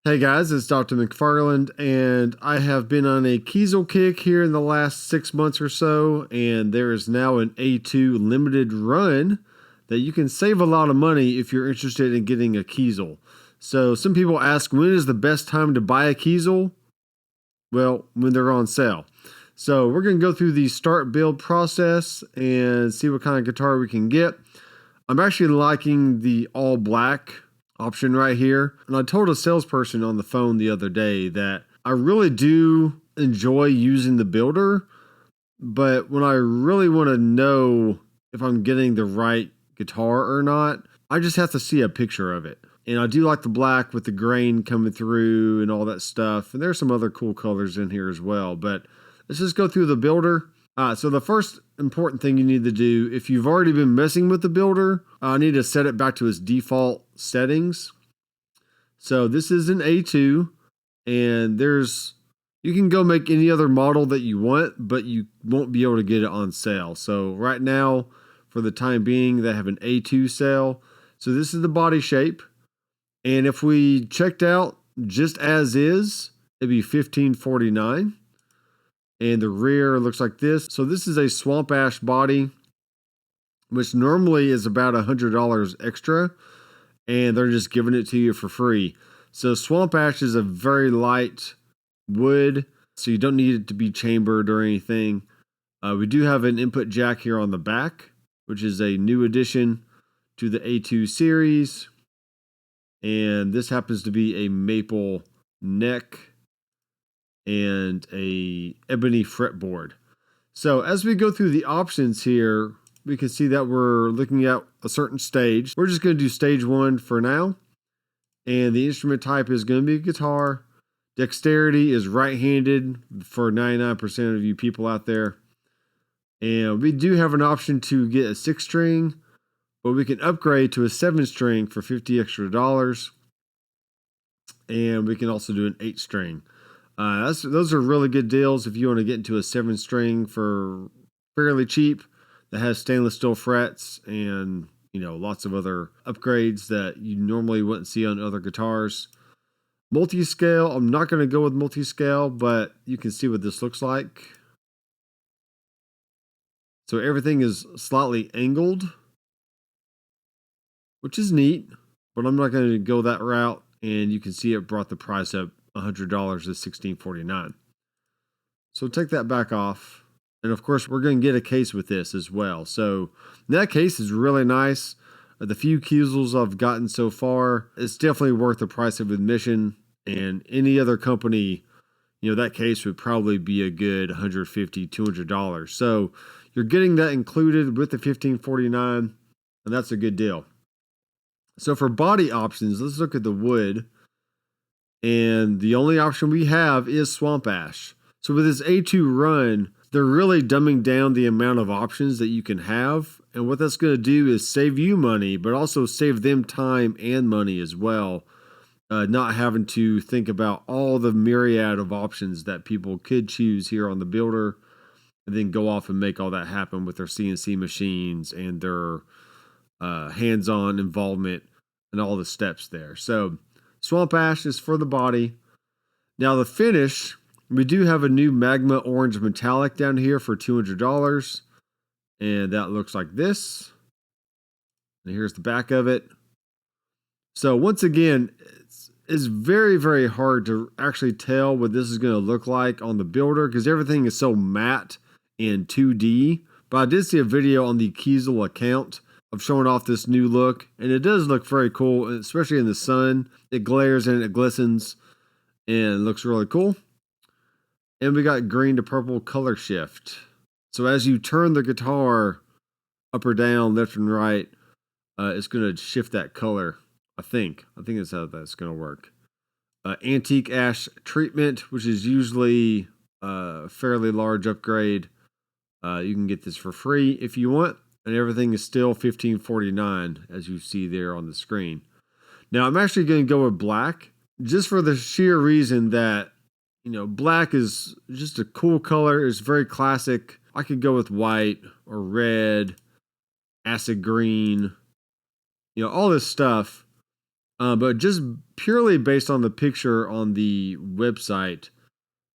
Hey guys, it's Doctor McFarland, and I have been on a Kiesel kick here in the last 6 months or so, and there is now an A2 limited run that you can save a lot of money if you're interested in getting a Kiesel. So some people ask, when is the best time to buy a Kiesel? Well, when they're on sale. So we're going to go through the start build process and see what kind of guitar we can get. I'm actually liking the all black option right here. And I told a salesperson on the phone the other day that I really do enjoy using the builder, but when I really want to know if I'm getting the right guitar or not, I just have to see a picture of it. And I do like the black with the grain coming through and all that stuff. And there's some other cool colors in here as well. But let's just go through the builder. So the first important thing you need to do, if you've already been messing with the builder, I need to set it back to its default settings. So this is an A2, and you can go make any other model that you want, but you won't be able to get it on sale. So right now, for the time being, they have an A2 sale. So this is the body shape. And if we checked out just as is, it'd be $15.49. And the rear looks like this. So this is a swamp ash body, which normally is about $100 extra, and they're just giving it to you for free. So swamp ash is a very light wood, so you don't need it to be chambered or anything. We do have an input jack here on the back, which is a new addition to the A2 series. And this happens to be a maple neck and a ebony fretboard. So as we go through the options here, we can see that we're looking at a certain stage. We're just going to do stage 1 for now. And the instrument type is going to be guitar. Dexterity is right-handed for 99% of you people out there. And we do have an option to get a 6-string, but we can upgrade to a 7-string for $50 extra. And we can also do an 8-string. Those are really good deals if you want to get into a 7-string for fairly cheap that has stainless steel frets and lots of other upgrades that you normally wouldn't see on other guitars. Multi-scale, I'm not going to go with multi-scale, but you can see what this looks like. So everything is slightly angled, which is neat, but I'm not going to go that route. And you can see it brought the price up $100 to $16.49. So take that back off. And of course, we're going to get a case with this as well. So that case is really nice. The few Kiesels I've gotten so far, it's definitely worth the price of admission. And any other company, that case would probably be a good $150, $200. So you're getting that included with the $15.49, and that's a good deal. So for body options, let's look at the wood. And the only option we have is swamp ash. So with this A2 run, they're really dumbing down the amount of options that you can have. And what that's going to do is save you money, but also save them time and money as well. Not having to think about all the myriad of options that people could choose here on the builder, and then go off and make all that happen with their CNC machines and their hands-on involvement and all the steps there. So swamp ash is for the body. Now the finish, we do have a new magma orange metallic down here for $200. And that looks like this. And here's the back of it. So once again, it's very, very hard to actually tell what this is going to look like on the builder because everything is so matte in 2D. But I did see a video on the Kiesel account of showing off this new look, and it does look very cool, especially in the sun. It glares and it glistens, and it looks really cool. And we got green to purple color shift. So as you turn the guitar up or down, left and right, it's going to shift that color. I think that's how that's going to work. Antique ash treatment, which is usually a fairly large upgrade. You can get this for free if you want. And everything is still $15.49, as you see there on the screen. Now, I'm actually going to go with black, just for the sheer reason that, black is just a cool color. It's very classic. I could go with white or red, acid green, all this stuff. But just purely based on the picture on the website,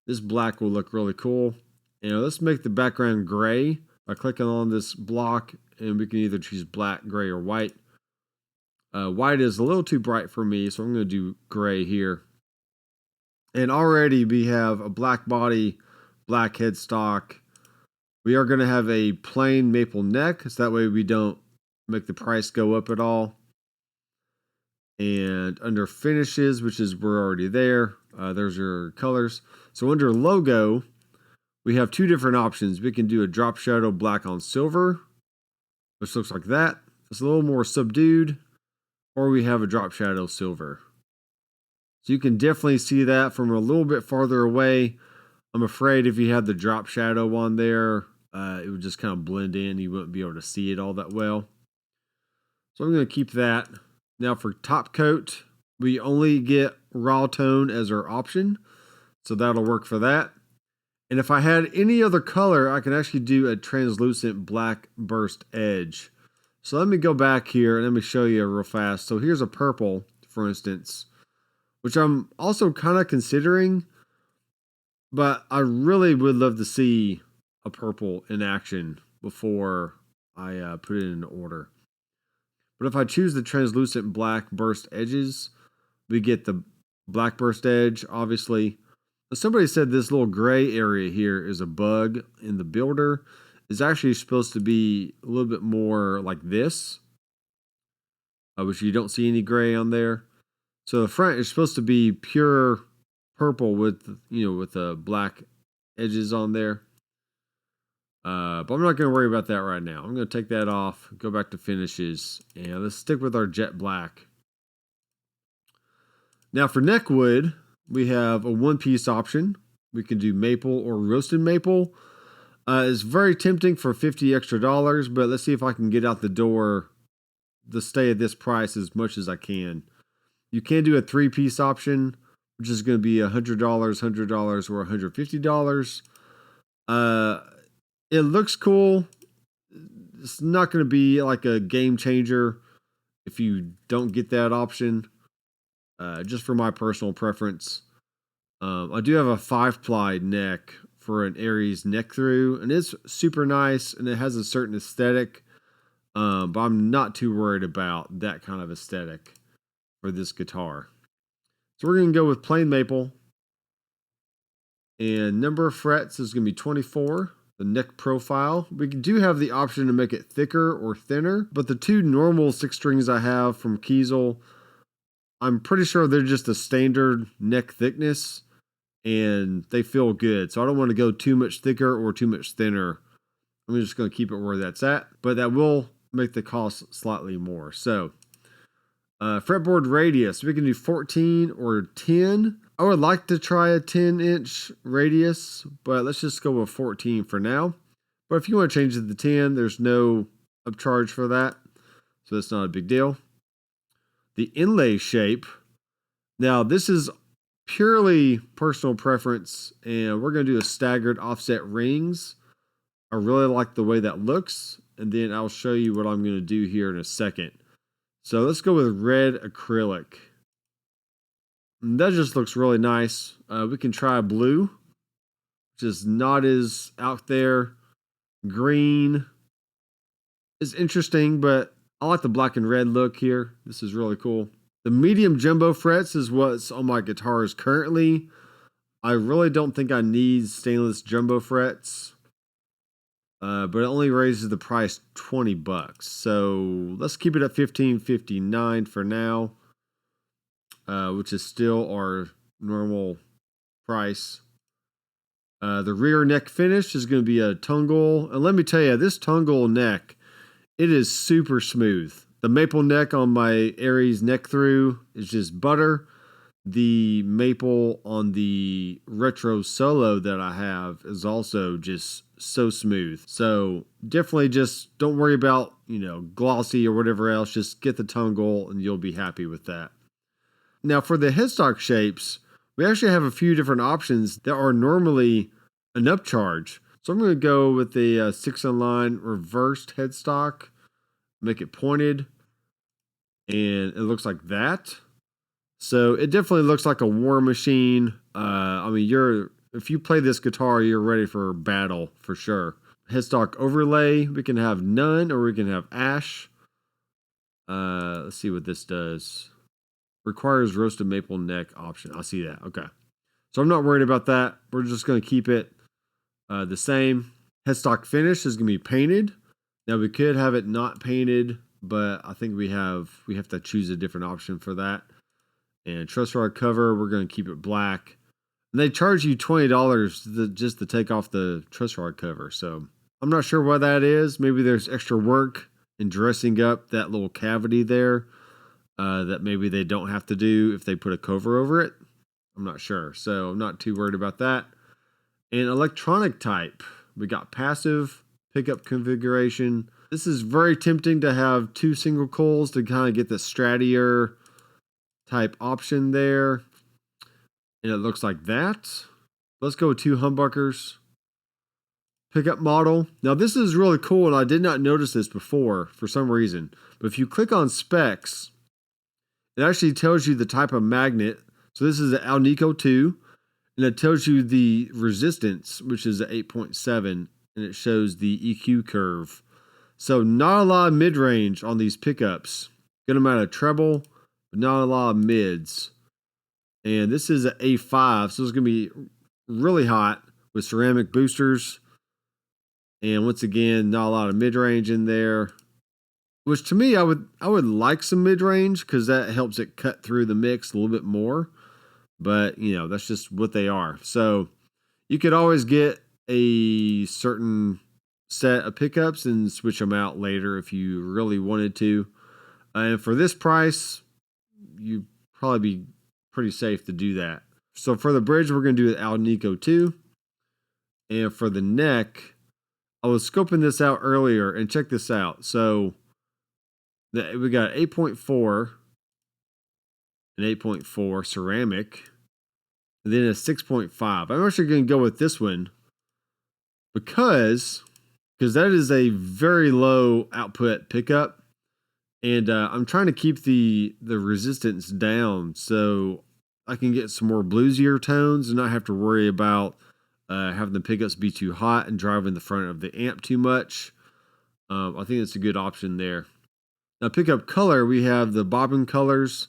this black will look really cool. Let's make the background gray by clicking on this block, and we can either choose black, gray, or white. White is a little too bright for me, so I'm going to do gray here. And already we have a black body, black headstock. We are going to have a plain maple neck, so that way we don't make the price go up at all. And under finishes, which is we're already there, there's your colors. So under logo, we have two different options. We can do a drop shadow black on silver, which looks like that. It's a little more subdued, or we have a drop shadow silver. So you can definitely see that from a little bit farther away. I'm afraid if you had the drop shadow on there, it would just kind of blend in. You wouldn't be able to see it all that well. So I'm going to keep that. Now for top coat, we only get raw tone as our option. So that'll work for that. And if I had any other color, I can actually do a translucent black burst edge. So let me go back here and let me show you real fast. So here's a purple, for instance, which I'm also kind of considering, but I really would love to see a purple in action before I put it in order. But if I choose the translucent black burst edges, we get the black burst edge, obviously. Somebody said this little gray area here is a bug in the builder. It's actually supposed to be a little bit more like this, which you don't see any gray on there. So the front is supposed to be pure purple with, with the black edges on there. But I'm not going to worry about that right now. I'm going to take that off, go back to finishes, and let's stick with our jet black. Now for neck wood, we have a one-piece option. We can do maple or roasted maple. It's very tempting for $50 extra, but let's see if I can get out the door to stay at this price as much as I can. You can do a three-piece option, which is going to be $100, $100, or $150. It looks cool. It's not going to be like a game changer if you don't get that option. Just for my personal preference. I do have a 5-ply neck for an Aries neck through, and it's super nice, and it has a certain aesthetic, but I'm not too worried about that kind of aesthetic for this guitar. So we're going to go with plain maple, and number of frets is going to be 24. The neck profile, we do have the option to make it thicker or thinner, but the two normal 6 strings I have from Kiesel, I'm pretty sure they're just a standard neck thickness, and they feel good. So I don't want to go too much thicker or too much thinner. I'm just going to keep it where that's at, but that will make the cost slightly more. So fretboard radius, we can do 14 or 10. I would like to try a 10-inch radius, but let's just go with 14 for now. But if you want to change it to 10, there's no upcharge for that, so that's not a big deal. The inlay shape, now this is purely personal preference, and we're going to do a staggered offset rings. I really like the way that looks, and then I'll show you what I'm going to do here in a second. So let's go with red acrylic. And that just looks really nice. We can try blue, which is not as out there. Green is interesting, but I like the black and red look here. This is really cool. The medium jumbo frets is what's on my guitars currently. I really don't think I need stainless jumbo frets, but it only raises the price $20. So let's keep it at $15.59 for now, which is still our normal price. The rear neck finish is going to be a tungle, and let me tell you, this tungle neck, it is super smooth. The maple neck on my Aries neck through is just butter. The maple on the retro solo that I have is also just so smooth. So definitely just don't worry about, glossy or whatever else. Just get the tungle and you'll be happy with that. Now for the headstock shapes, we actually have a few different options that are normally an upcharge. So I'm going to go with the 6-in-line reversed headstock, make it pointed, and it looks like that. So it definitely looks like a war machine. I mean, if you play this guitar, you're ready for battle for sure. Headstock overlay, we can have none or we can have ash. Let's see what this does. Requires roasted maple neck option. I see that. Okay. So I'm not worried about that. We're just going to keep it the same. Headstock finish is going to be painted. Now we could have it not painted, but I think we have to choose a different option for that. And truss rod cover, we're going to keep it black. And they charge you $20 just to take off the truss rod cover. So I'm not sure why that is. Maybe there's extra work in dressing up that little cavity there that maybe they don't have to do if they put a cover over it. I'm not sure. So I'm not too worried about that. And electronic type, we got passive pickup configuration. This is very tempting to have 2 single coils to kind of get the stratier type option there. And it looks like that. Let's go with 2 humbuckers. Pickup model. Now this is really cool, and I did not notice this before for some reason. But if you click on specs, it actually tells you the type of magnet. So this is an Alnico 2. And it tells you the resistance, which is an 8.7, and it shows the EQ curve. So not a lot of mid-range on these pickups. Good amount of treble, but not a lot of mids. And this is an A5, so it's going to be really hot with ceramic boosters. And once again, not a lot of mid-range in there. Which to me, I would like some mid-range because that helps it cut through the mix a little bit more. But, you know, that's just what they are. So you could always get a certain set of pickups and switch them out later if you really wanted to. And for this price, you'd probably be pretty safe to do that. So for the bridge, we're going to do an Alnico 2. And for the neck, I was scoping this out earlier, and check this out. So we got 8.4 and 8.4 ceramic. And then a 6.5. I'm actually going to go with this one because that is a very low output pickup. And I'm trying to keep the resistance down so I can get some more bluesier tones and not have to worry about having the pickups be too hot and driving the front of the amp too much. I think it's a good option there. Now pickup color, we have the bobbin colors.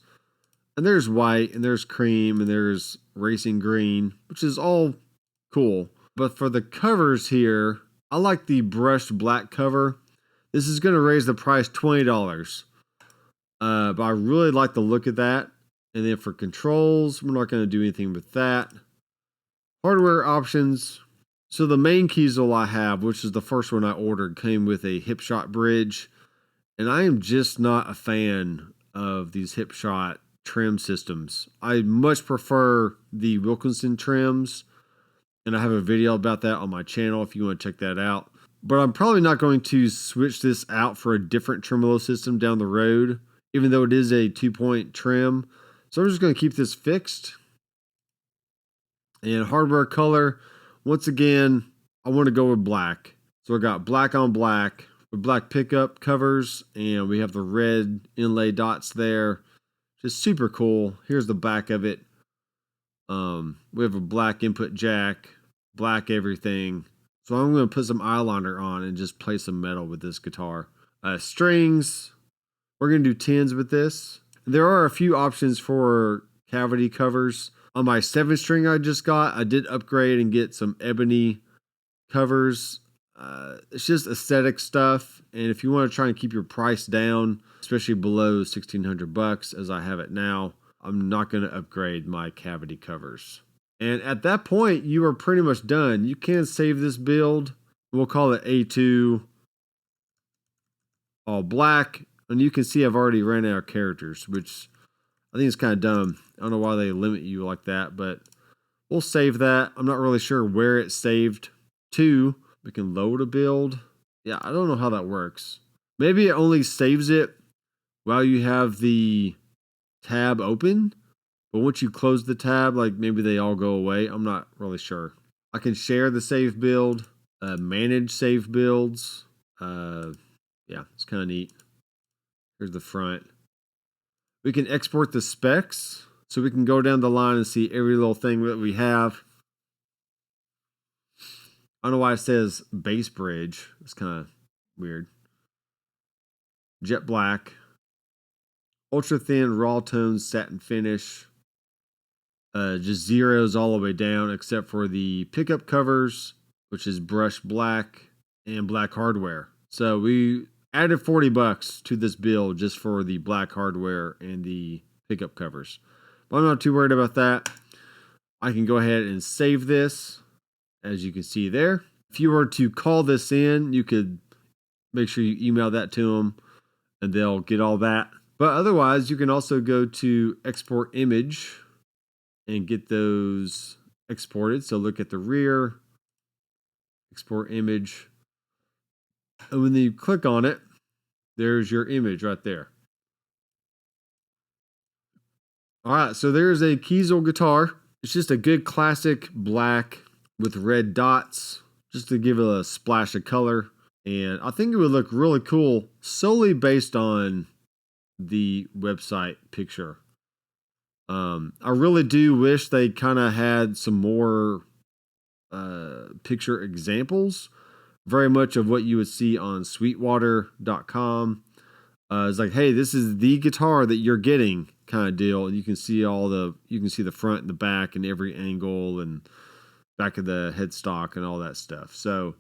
And there's white, and there's cream, and there's racing green, which is all cool. But for the covers here, I like the brushed black cover. This is going to raise the price $20. But I really like the look of that. And then for controls, we're not going to do anything with that. Hardware options. So the main Kiesel I have, which is the first one I ordered, came with a hip shot bridge. And I am just not a fan of these hip shot trim systems. I much prefer the Wilkinson trims, and I have a video about that on my channel if you want to check that out. But I'm probably not going to switch this out for a different tremolo system down the road, even though it is a 2-point trim. So I'm just going to keep this fixed. And hardware color, once again, I want to go with black. So I got black on black with black pickup covers, and we have the red inlay dots there. Just super cool. Here's the back of it. We have a black input jack, black everything. So I'm going to put some eyeliner on and just play some metal with this guitar. Strings, we're going to do 10s with this. There are a few options for cavity covers. On my 7-string I just got, I did upgrade and get some ebony covers. It's just aesthetic stuff, and if you want to try and keep your price down, especially below $1,600 as I have it now, I'm not going to upgrade my cavity covers. And at that point, you are pretty much done. You can save this build. We'll call it A2 all black, and you can see I've already ran out of characters, which I think is kind of dumb. I don't know why they limit you like that, but we'll save that. I'm not really sure where it's saved to. We can load a build. Yeah, I don't know how that works. Maybe it only saves it while you have the tab open. But once you close the tab, like maybe they all go away. I'm not really sure. I can share the save build, manage save builds. Yeah, it's kind of neat. Here's the front. We can export the specs. so we can go down the line and see every little thing that we have. I don't know why it says base bridge. It's kind of weird. Jet black. Ultra thin raw tones satin finish. Just zeros all the way down except for the pickup covers, which is brushed black and black hardware. So we added $40 to this build just for the black hardware and the pickup covers. But I'm not too worried about that. I can go ahead and save this, as you can see there. If you were to call this in, you could make sure you email that to them and they'll get all that. But otherwise, you can also go to export image and get those exported. So look at the rear, export image. And when you click on it, there's your image right there. All right, so there's a Kiesel guitar. It's just a good classic black with red dots, just to give it a splash of color. And I think it would look really cool solely based on the website picture. I really do wish they kind of had some more picture examples. Very much of what you would see on sweetwater.com. It's like, hey, this is the guitar that you're getting kind of deal. And you can see the front and the back and every angle and back of the headstock and all that stuff. So,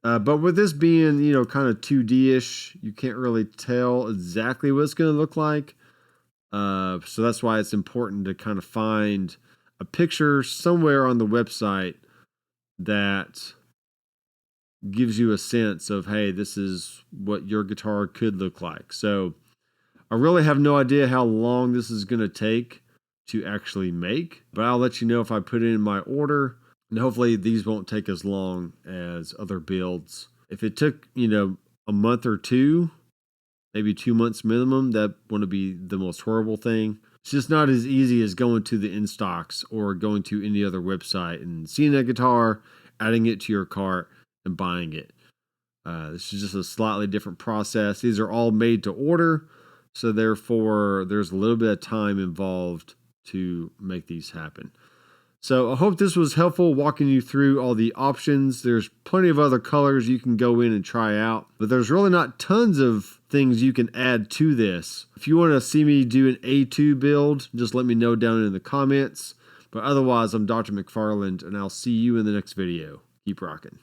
but with this being, kind of 2D-ish, you can't really tell exactly what it's going to look like. So that's why it's important to kind of find a picture somewhere on the website that gives you a sense of, hey, this is what your guitar could look like. So I really have no idea how long this is going to take to actually make, but I'll let you know if I put it in my order, and hopefully these won't take as long as other builds. If it took, a month or two, maybe 2 months minimum, that wouldn't be the most horrible thing. It's just not as easy as going to the in-stocks or going to any other website and seeing a guitar, adding it to your cart, and buying it. This is just a slightly different process. These are all made to order, so therefore there's a little bit of time involved to make these happen. So I hope this was helpful walking you through all the options. There's plenty of other colors you can go in and try out, but there's really not tons of things you can add to this. If you want to see me do an A2 build, just let me know down in the comments. But otherwise, I'm Dr. McFarland, and I'll see you in the next video. Keep rocking.